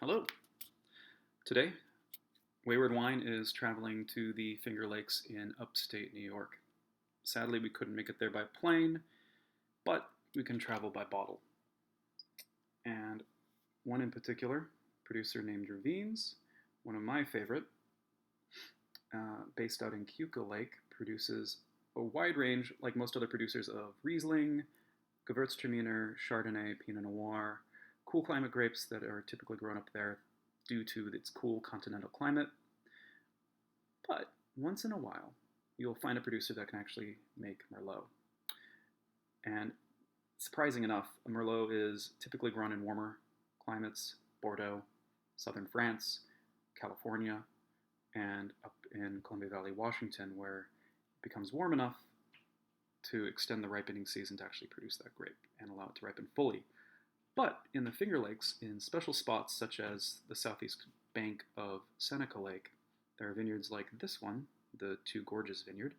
Hello. Today, Wayward Wine is traveling to the Finger Lakes in upstate New York. Sadly, we couldn't make it there by plane, but we can travel by bottle. And one in particular, producer named Ravines, one of my favorite, based out in Keuka Lake, produces a wide range, like most other producers, of Riesling, Gewürztraminer, Chardonnay, Pinot Noir, cool climate grapes that are typically grown up there due to its cool continental climate. But once in a while, you'll find a producer that can actually make Merlot. And surprising enough, a Merlot is typically grown in warmer climates: Bordeaux, southern France, California, and up in Columbia Valley, Washington, where it becomes warm enough to extend the ripening season to actually produce that grape and allow it to ripen fully. But in the Finger Lakes, in special spots such as the southeast bank of Seneca Lake, there are vineyards like this one, the Two Gorges Vineyard,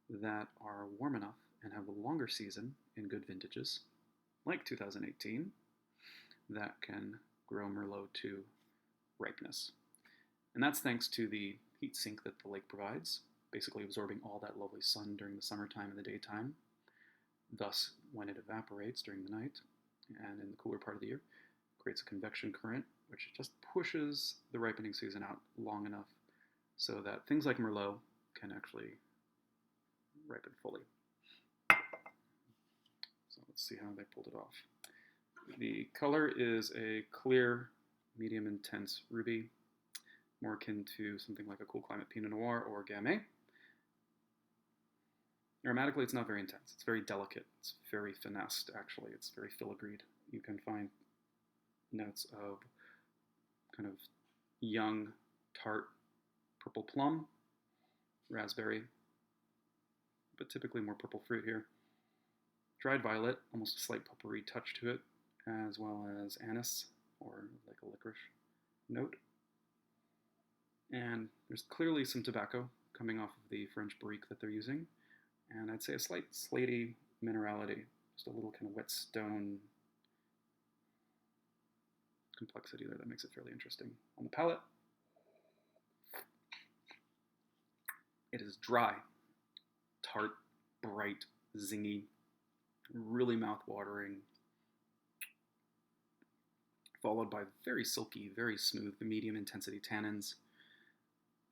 that are warm enough and have a longer season in good vintages, like 2018, that can grow Merlot to ripeness. And that's thanks to the heat sink that the lake provides, basically absorbing all that lovely sun during the summertime and the daytime. Thus, when it evaporates during the night and in the cooler part of the year, creates a convection current, which just pushes the ripening season out long enough so that things like Merlot can actually ripen fully. So let's see how they pulled it off. The color is a clear, medium intense ruby, more akin to something like a cool climate Pinot Noir or Gamay. Aromatically, it's not very intense. It's very delicate. It's very finessed, actually. It's very filigreed. You can find notes of kind of young, tart, purple plum, raspberry, but typically more purple fruit here. Dried violet, almost a slight potpourri touch to it, as well as anise, or like a licorice note. And there's clearly some tobacco coming off of the French barrique that they're using. And I'd say a slight slaty minerality, just a little kind of wet stone complexity there that makes it fairly interesting. On the palate, it is dry, tart, bright, zingy, really mouth-watering, followed by very silky, very smooth, medium intensity tannins.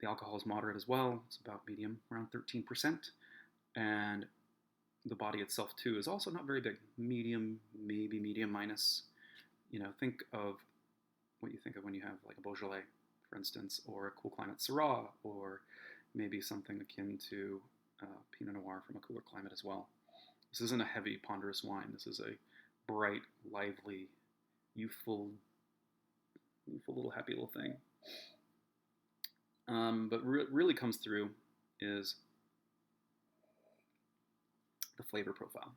The alcohol is moderate as well. It's about medium, around 13%. And the body itself, too, is also not very big. Medium, maybe medium minus. Think of what you think of when you have like a Beaujolais, for instance, or a cool climate Syrah, or maybe something akin to Pinot Noir from a cooler climate as well. This isn't a heavy, ponderous wine. This is a bright, lively, youthful little happy little thing. But really comes through is the flavor profile.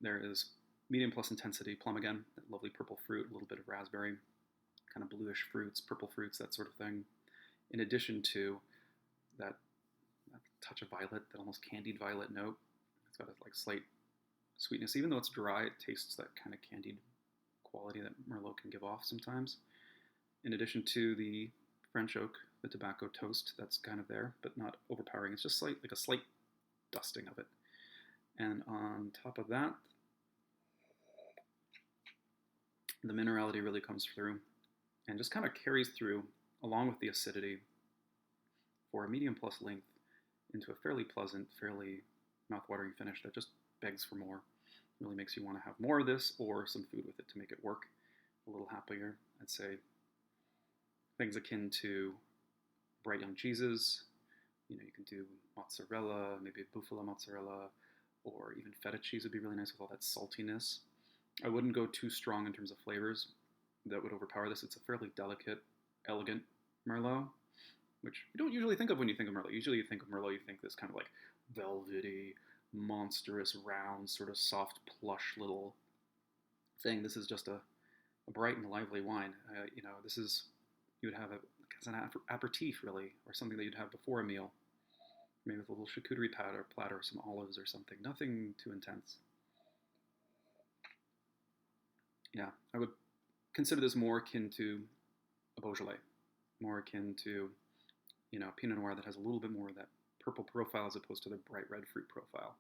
There is medium plus intensity plum again, that lovely purple fruit, a little bit of raspberry, kind of bluish fruits, purple fruits, that sort of thing. In addition to that touch of violet, that almost candied violet note. It's got a like slight sweetness. Even though it's dry, it tastes that kind of candied quality that Merlot can give off sometimes. In addition to the French oak, the tobacco toast, that's kind of there, but not overpowering. It's just like a slight dusting of it. And on top of that, the minerality really comes through and just kind of carries through along with the acidity for a medium plus length into a fairly pleasant, fairly mouth-watering finish that just begs for more. Really makes you want to have more of this or some food with it to make it work a little happier. I'd say things akin to bright young cheeses. You can do mozzarella, maybe buffalo mozzarella, or even feta cheese would be really nice with all that saltiness. I wouldn't go too strong in terms of flavors that would overpower this. It's a fairly delicate, elegant Merlot, which you don't usually think of when you think of Merlot. Usually you think of Merlot, you think this kind of like velvety, monstrous, round, sort of soft, plush little thing. This is just a bright and lively wine. This is, you would have as an aperitif, really, or something that you'd have before a meal. Maybe with a little charcuterie platter, some olives or something. Nothing too intense. Yeah, I would consider this more akin to a Beaujolais, more akin to, Pinot Noir that has a little bit more of that purple profile as opposed to the bright red fruit profile.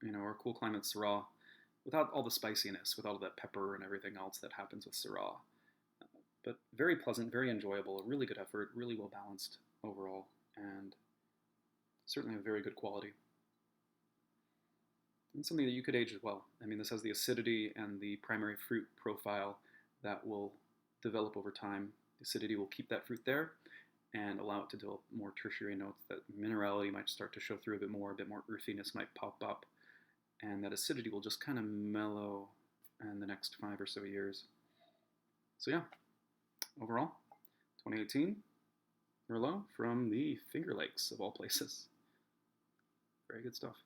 Or cool climate Syrah, without all the spiciness, with all that pepper and everything else that happens with Syrah. But very pleasant, very enjoyable, a really good effort, really well balanced overall, and certainly a very good quality. And something that you could age as well. I mean, this has the acidity and the primary fruit profile that will develop over time. The acidity will keep that fruit there and allow it to develop more tertiary notes. That minerality might start to show through a bit more earthiness might pop up, and that acidity will just kind of mellow in the next 5 or so years. So yeah, overall, 2018 Merlot from the Finger Lakes of all places. Very good stuff.